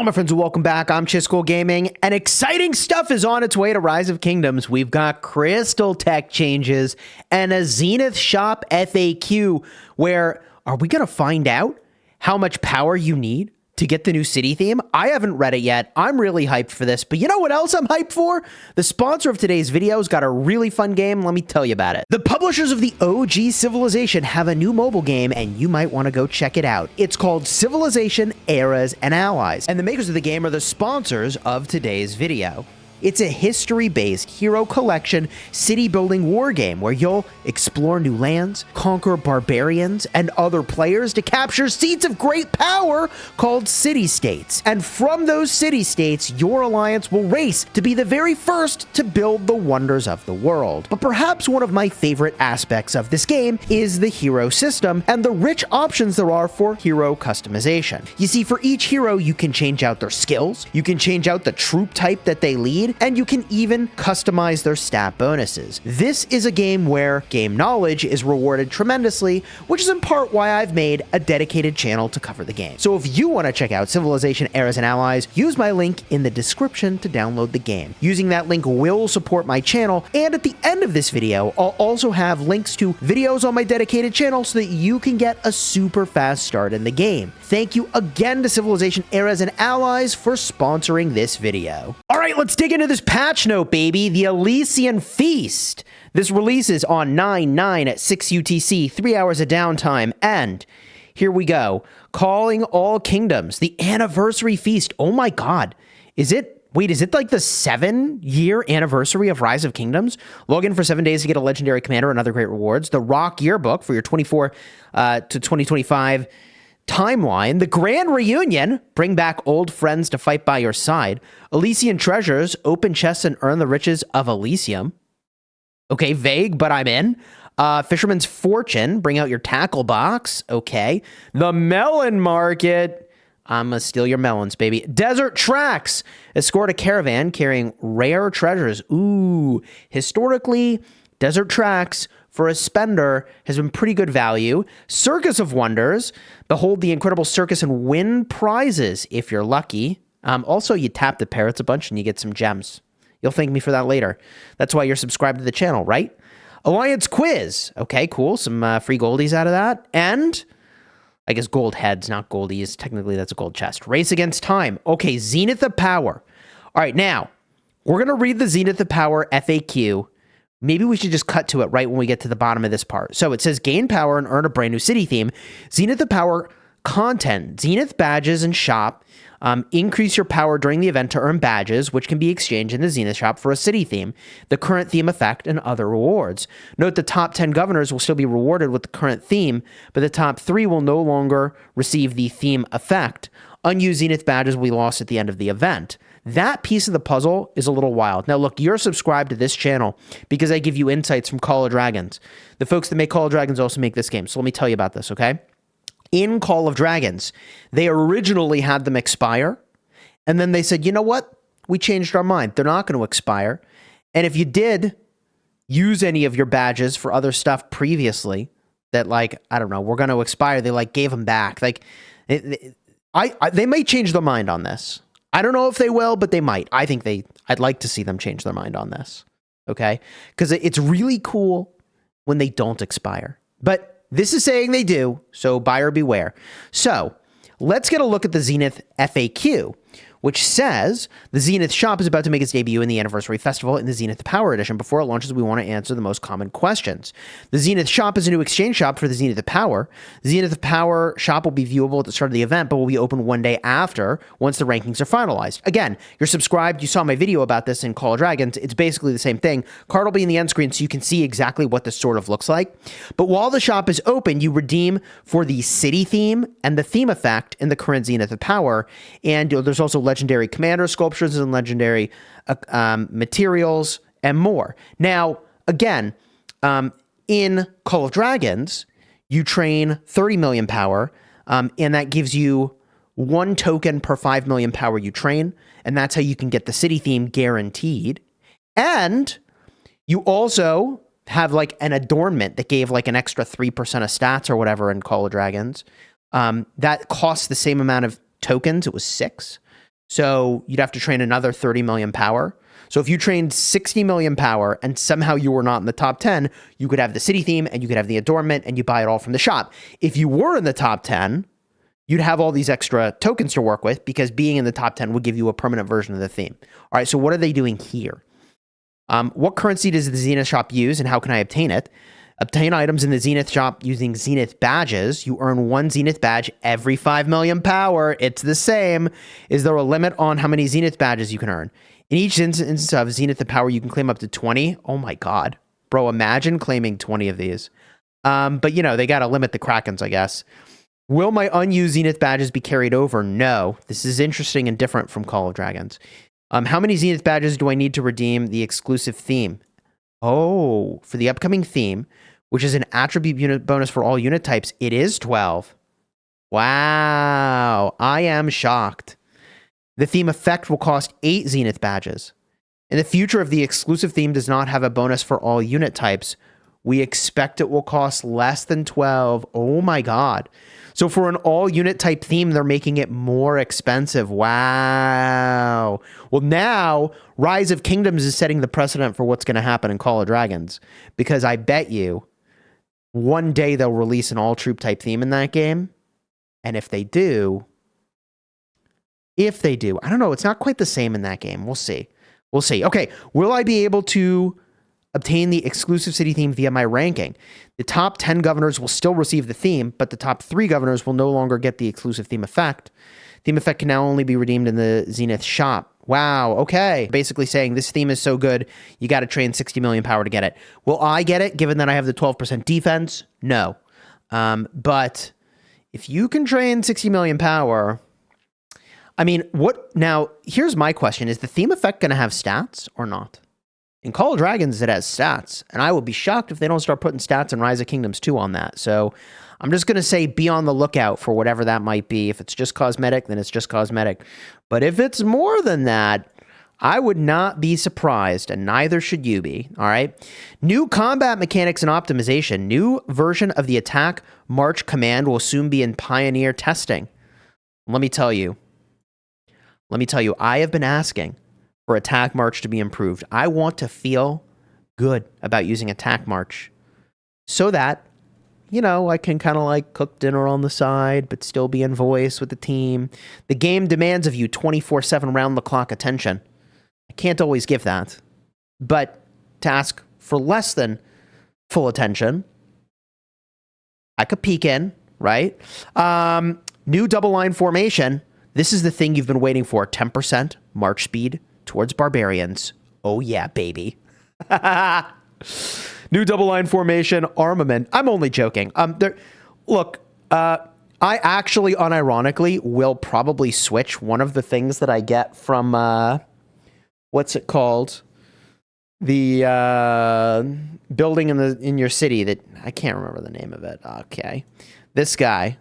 Hello, my friends, and welcome back. I'm Chisco Gaming, and exciting stuff is on its way to Rise of Kingdoms. We've got crystal tech changes and a Zenith shop FAQ where are we going to find out how much power you need to get the new city theme? I haven't read it yet. I'm really hyped for this, but you know what else I'm hyped for? The sponsor of today's video's got a really fun game. Let me tell you about it. The publishers of the OG Civilization have a new mobile game, and you might want to go check it out. It's called Civilization, Eras, and Allies, and the makers of the game are the sponsors of today's video. It's a history-based hero collection city-building war game where you'll explore new lands, conquer barbarians and other players to capture seats of great power called city-states. And from those city-states, your alliance will race to be the very first to build the wonders of the world. But perhaps one of my favorite aspects of this game is the hero system and the rich options there are for hero customization. You see, for each hero, you can change out their skills, you can change out the troop type that they lead, and you can even customize their stat bonuses. This is a game where game knowledge is rewarded tremendously, which is in part why I've made a dedicated channel to cover the game. So if you want to check out Civilization, Eras, and Allies, use my link in the description to download the game. Using that link will support my channel, and at the end of this video, I'll also have links to videos on my dedicated channel so that you can get a super fast start in the game. Thank you again to Civilization, Eras, and Allies for sponsoring this video. All right, let's dig into this patch note, baby. The Elysian Feast. This releases on 9/9 at 6 UTC, 3 hours of downtime, and here we go. Calling all kingdoms, the anniversary feast. Oh my god. Is it like the 7-year anniversary of Rise of Kingdoms? Log in for 7 days to get a legendary commander and other great rewards. The Rock Yearbook for your 24 to 2025 timeline. The Grand Reunion, bring back old friends to fight by your side. Elysian Treasures, open chests and earn the riches of Elysium. Okay, vague, but I'm in. Fisherman's Fortune, bring out your tackle box. Okay. The Melon Market, I'm gonna steal your melons, baby. Desert Tracks, escort a caravan carrying rare treasures. Ooh, historically, Desert Tracks for a spender has been pretty good value. Circus of Wonders, behold the incredible circus and win prizes if you're lucky. Also, you tap the parrots a bunch and you get some gems. You'll thank me for that later. That's why you're subscribed to the channel, right? Alliance Quiz. Okay, cool. Some free goldies out of that. And I guess gold heads, not goldies. Technically, that's a gold chest. Race Against Time. Okay, Zenith of Power. All right, now, we're going to read the Zenith of Power FAQ. Maybe we should just cut to it right when we get to the bottom of this part. So it says, gain power and earn a brand new city theme. Zenith of Power content. Zenith badges and shop. Increase your power during the event to earn badges, which can be exchanged in the Zenith shop for a city theme, the current theme effect, and other rewards. Note the top 10 governors will still be rewarded with the current theme, but the top 3 will no longer receive the theme effect. Unused Zenith badges will be lost at the end of the event. That piece of the puzzle is a little wild. Now, look, you're subscribed to this channel because I give you insights from Call of Dragons. The folks that make Call of Dragons also make this game, so let me tell you about this, okay? In Call of Dragons, they originally had them expire, and then they said, you know what? We changed our mind. They're not going to expire. And if you did use any of your badges for other stuff previously that, like, I don't know, we're going to expire, they, like, gave them back. Like, they may change their mind on this. I don't know if they will, but they might. I'd like to see them change their mind on this, okay? Because it's really cool when they don't expire. But this is saying they do, so buyer beware. So let's get a look at the Zenith FAQ, which says the Zenith shop is about to make its debut in the Anniversary Festival in the Zenith Power Edition. Before it launches, we want to answer the most common questions. The Zenith shop is a new exchange shop for the Zenith Power. The Zenith Power shop will be viewable at the start of the event, but will be open one day after once the rankings are finalized. Again, you're subscribed. You saw my video about this in Call of Dragons. It's basically the same thing. Card will be in the end screen so you can see exactly what this sort of looks like. But while the shop is open, you redeem for the city theme and the theme effect in the current Zenith of Power. And there's also legendary commander sculptures and legendary materials and more. Now, again, in Call of Dragons, you train 30 million power, and that gives you 1 token per 5 million power you train, and that's how you can get the city theme guaranteed. And you also have like an adornment that gave like an extra 3% of stats or whatever in Call of Dragons. That costs the same amount of tokens. It was 6. So you'd have to train another 30 million power. So if you trained 60 million power and somehow you were not in the top 10, you could have the city theme and you could have the adornment and you buy it all from the shop. If you were in the top 10, you'd have all these extra tokens to work with because being in the top 10 would give you a permanent version of the theme. All right, so what are they doing here? What currency does the Zenith shop use and how can I obtain it? Obtain items in the Zenith shop using Zenith badges. You earn 1 Zenith badge every 5 million power. It's the same. Is there a limit on how many Zenith badges you can earn? In each instance of Zenith the power, you can claim up to 20. Oh my God. Bro, imagine claiming 20 of these. But, you know, they got to limit the Krakens, I guess. Will my unused Zenith badges be carried over? No. This is interesting and different from Call of Dragons. How many Zenith badges do I need to redeem the exclusive theme? Oh, for the upcoming theme, which is an attribute unit bonus for all unit types, it is 12. Wow. I am shocked. The theme effect will cost 8 Zenith badges. In the future, if the exclusive theme does not have a bonus for all unit types, we expect it will cost less than 12. Oh my God. So for an all unit type theme, they're making it more expensive. Wow. Well, now Rise of Kingdoms is setting the precedent for what's going to happen in Call of Dragons, because I bet you one day they'll release an all troop type theme in that game. And if they do, I don't know. It's not quite the same in that game. We'll see. We'll see. Okay. Will I be able to obtain the exclusive city theme via my ranking? The top 10 governors will still receive the theme, but the top 3 governors will no longer get the exclusive theme effect. Theme effect can now only be redeemed in the Zenith shop. Wow. Okay. Basically saying this theme is so good, you got to train 60 million power to get it. Will I get it given that I have the 12% defense? No. But if you can train 60 million power, I mean, what now? Here's my question. Is the theme effect going to have stats or not? In Call of Dragons, it has stats, and I will be shocked if they don't start putting stats in Rise of Kingdoms 2 on that. So I'm just going to say be on the lookout for whatever that might be. If it's just cosmetic, then it's just cosmetic. But if it's more than that, I would not be surprised, and neither should you be, all right? New combat mechanics and optimization. New version of the attack march command will soon be in Pioneer testing. Let me tell you, I have been asking for attack march to be improved. I want to feel good about using attack march so that, you know, I can kind of like cook dinner on the side, but still be in voice with the team. The game demands of you 24/7 round the clock attention. I can't always give that, but to ask for less than full attention, I could peek in, right? New double line formation. This is the thing you've been waiting for. 10% march speed towards barbarians. Oh yeah, baby. New double line formation, armament. I'm only joking. Look, I actually unironically will probably switch one of the things that I get from what's it called? The building in your city that I can't remember the name of it. Okay. This guy.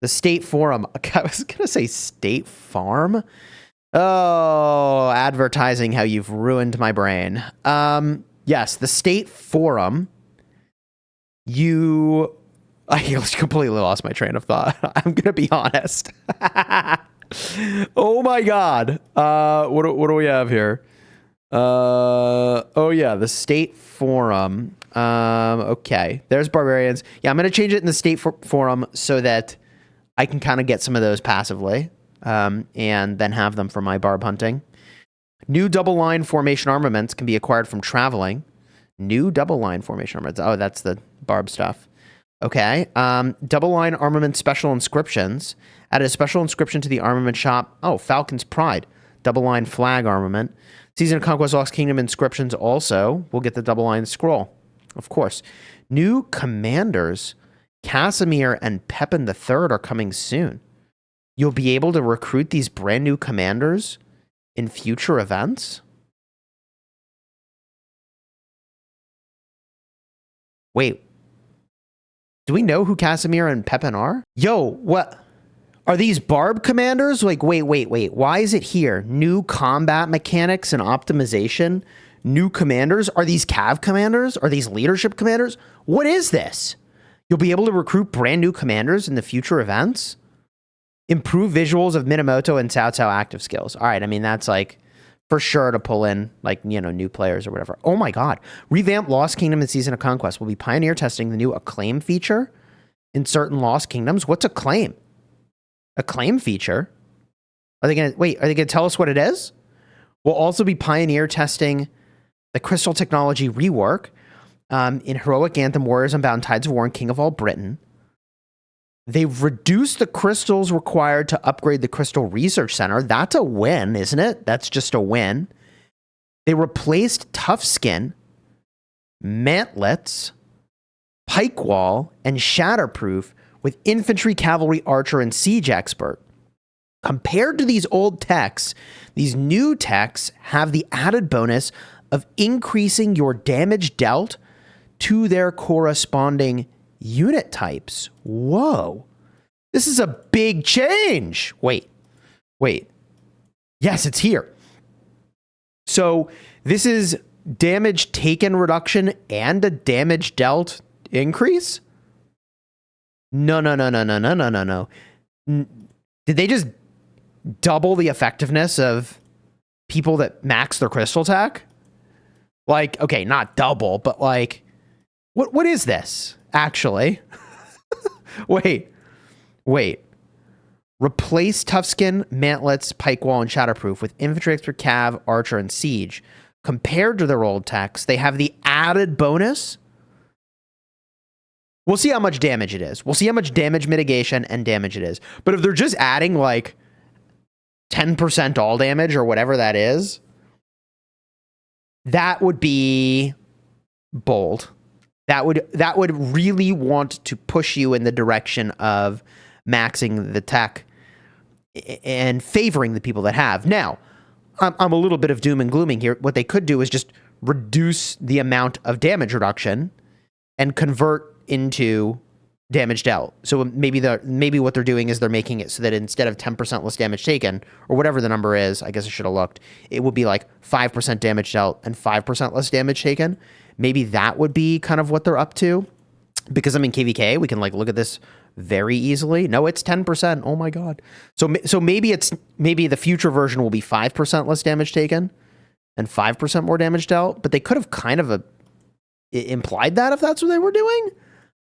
The State Forum. I was going to say State Farm. Oh, advertising how you've ruined my brain. Yes, the State Forum. I completely lost my train of thought. I'm going to be honest. Oh my God. What do we have here? Oh yeah, the State Forum. Okay, there's barbarians. Yeah, I'm going to change it in the State Forum so that I can kind of get some of those passively, and then have them for my barb hunting. New double line formation armaments can be acquired from traveling. New double line formation armaments. Oh, that's the barb stuff. Okay. Double line armament special inscriptions. Add a special inscription to the armament shop. Oh, Falcon's Pride. Double line flag armament. Season of Conquest Lost Kingdom inscriptions also. We'll get the double line scroll. Of course. New commanders. Casimir and Pepin the Third are coming soon. You'll be able to recruit these brand new commanders in future events? Wait. Do we know who Casimir and Pepin are? Yo, what? Are these barb commanders? Like, wait. Why is it here? New combat mechanics and optimization? New commanders? Are these cav commanders? Are these leadership commanders? What is this? You'll be able to recruit brand new commanders in the future events? Improve visuals of Minamoto and Cao Cao active skills. All right, I mean, that's like for sure to pull in, like, you know, new players or whatever. Oh my God. Revamp Lost Kingdom and Season of Conquest will be pioneer testing the new acclaim feature in certain Lost Kingdoms. What's acclaim? Acclaim feature? Are they gonna tell us what it is? We'll also be pioneer testing the crystal technology rework in Heroic Anthem, Warriors Unbound, Tides of War, and King of All Britain. They've reduced the crystals required to upgrade the Crystal Research Center. That's a win, isn't it? That's just a win. They replaced Tough Skin, Mantlets, Pike Wall, and Shatterproof with Infantry, Cavalry, Archer, and Siege Expert. Compared to these old techs, these new techs have the added bonus of increasing your damage dealt to their corresponding unit types. Whoa. This is a big change. Wait. Yes, it's here. So this is damage taken reduction and a damage dealt increase? No. Did they just double the effectiveness of people that max their crystal tech? Like, okay, not double, but like, what is this, actually? Wait. Replace Toughskin, Mantlets, Pike Wall, and Shatterproof with Infantry Expert, Cav, Archer, and Siege. Compared to their old techs, they have the added bonus. We'll see how much damage it is. We'll see how much damage mitigation and damage it is. But if they're just adding like 10% all damage or whatever that is, that would be bold. That would really want to push you in the direction of maxing the tech and favoring the people that have. Now, I'm a little bit of doom and glooming here. What they could do is just reduce the amount of damage reduction and convert into damage dealt. So maybe what they're doing is they're making it so that instead of 10% less damage taken, or whatever the number is, I guess I should have looked, it would be like 5% damage dealt and 5% less damage taken. Maybe that would be kind of what they're up to. Because I'm in KVK, we can like look at this very easily. No, it's 10%. Oh my God. So maybe the future version will be 5% less damage taken and 5% more damage dealt, but they could have kind of implied that if that's what they were doing.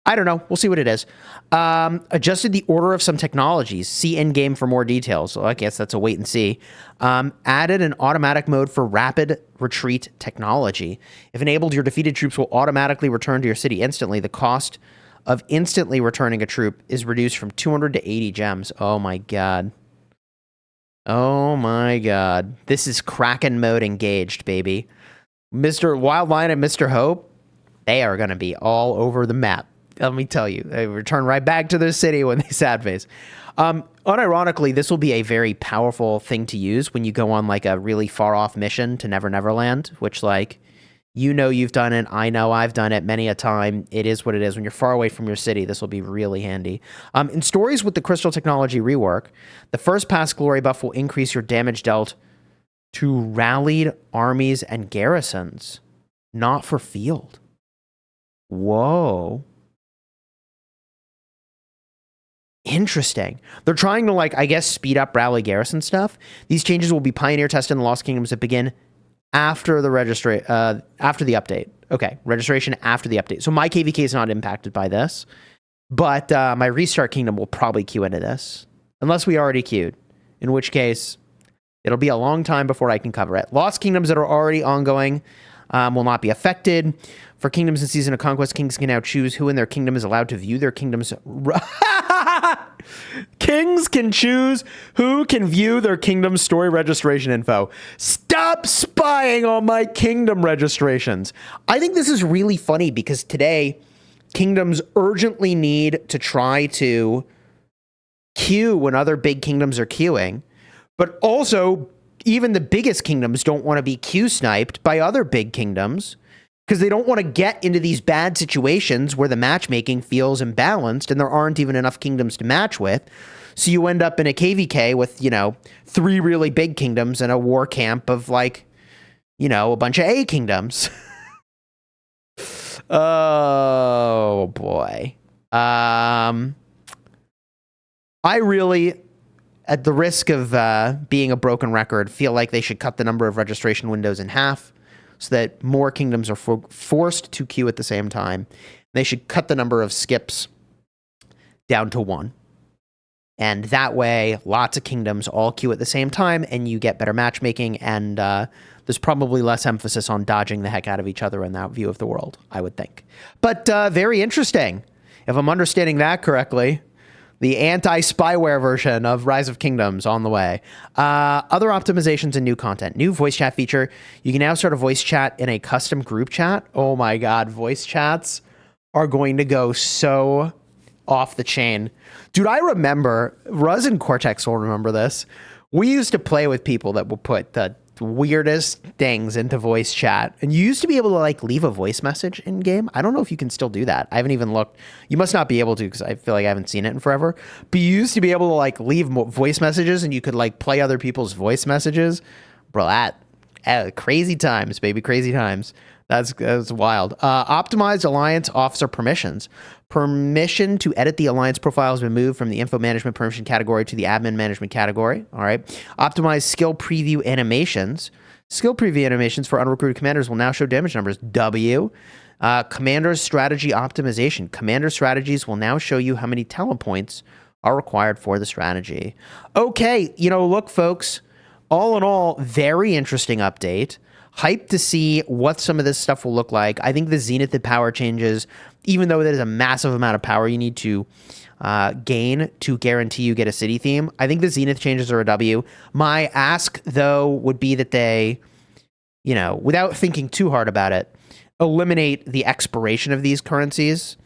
I don't know. We'll see what it is. Adjusted the order of some technologies. See in game for more details. So I guess that's a wait and see. Added an automatic mode for rapid retreat technology. If enabled, your defeated troops will automatically return to your city instantly. The cost of instantly returning a troop is reduced from 200 to 80 gems. Oh my God. Oh my God. This is Kraken mode engaged, baby. Mr. Wildline and Mr. Hope, they are going to be all over the map. Let me tell you, they return right back to their city when they sad face. Unironically, this will be a very powerful thing to use when you go on like a really far off mission to Never Never Land, which like, you know, you've done it. I know I've done it many a time. It is what it is. When you're far away from your city, this will be really handy. In stories with the Crystal Technology rework, the first pass glory buff will increase your damage dealt to rallied armies and garrisons, not for field. Whoa. Interesting. They're trying to, like, I guess, speed up rally garrison stuff. These changes will be pioneer tested in the Lost Kingdoms that begin after the after the update. Okay, registration after the update. So my KVK is not impacted by this, but my Restart Kingdom will probably queue into this, unless we already queued, in which case it'll be a long time before I can cover it. Lost Kingdoms that are already ongoing will not be affected. For kingdoms in Season of Conquest, kings can now choose who in their kingdom is allowed to view their kingdom's... Kings can choose who can view their kingdom's story registration info. Stop spying on my kingdom registrations. I think this is really funny because today, kingdoms urgently need to try to queue when other big kingdoms are queuing, but also even the biggest kingdoms don't want to be queue sniped by other big kingdoms because they don't want to get into these bad situations where the matchmaking feels imbalanced and there aren't even enough kingdoms to match with. So you end up in a KVK with, you know, 3 really big kingdoms and a war camp of like, you know, a bunch of A kingdoms. Oh boy. I really at the risk of being a broken record, feel like they should cut the number of registration windows in half so that more kingdoms are forced to queue at the same time. They should cut the number of skips down to 1. And that way, lots of kingdoms all queue at the same time, and you get better matchmaking, and there's probably less emphasis on dodging the heck out of each other in that view of the world, I would think. But very interesting. If I'm understanding that correctly, the anti-spyware version of Rise of Kingdoms on the way. Other optimizations and new content. New voice chat feature. You can now start a voice chat in a custom group chat. Oh my God, voice chats are going to go so off the chain. Dude, I remember, Ruz and Cortex will remember this. We used to play with people that would put the weirdest things into voice chat. And you used to be able to like leave a voice message in game. I don't know if you can still do that. I haven't even looked. You must not be able to because I feel like I haven't seen it in forever. But you used to be able to like leave voice messages and you could like play other people's voice messages. Bro, crazy times, baby, crazy times. That's wild. Optimized alliance officer permissions. Permission to edit the alliance profile has been moved from the info management permission category to the admin management category. All right. Optimized skill preview animations. Skill preview animations for unrecruited commanders will now show damage numbers. W. Commander's strategy optimization. Commander strategies will now show you how many talent points are required for the strategy. Okay. Look, folks, all in all, very interesting update. Hyped to see what some of this stuff will look like. I think the Zenith power changes, even though there's a massive amount of power you need to gain to guarantee you get a city theme, I think the Zenith changes are a W. My ask, though, would be that they, without thinking too hard about it, eliminate the expiration of these currencies.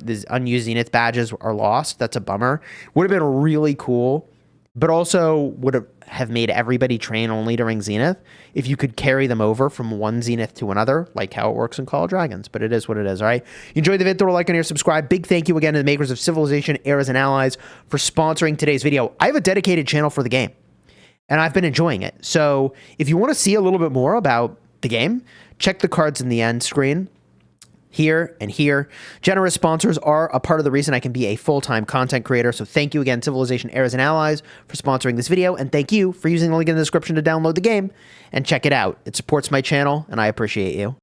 These unused Zenith badges are lost. That's a bummer. Would have been really cool, but also would have made everybody train only during Zenith if you could carry them over from one Zenith to another, like how it works in Call of Dragons. But it is what it is, all right? You enjoyed the video, throw a like on here, subscribe. Big thank you again to the makers of Civilization, Eras, and Allies for sponsoring today's video. I have a dedicated channel for the game, and I've been enjoying it. So if you want to see a little bit more about the game, check the cards in the end screen. Here and here. Generous sponsors are a part of the reason I can be a full-time content creator. So thank you again, Civilization, Eras, and Allies, for sponsoring this video. And thank you for using the link in the description to download the game and check it out. It supports my channel, and I appreciate you.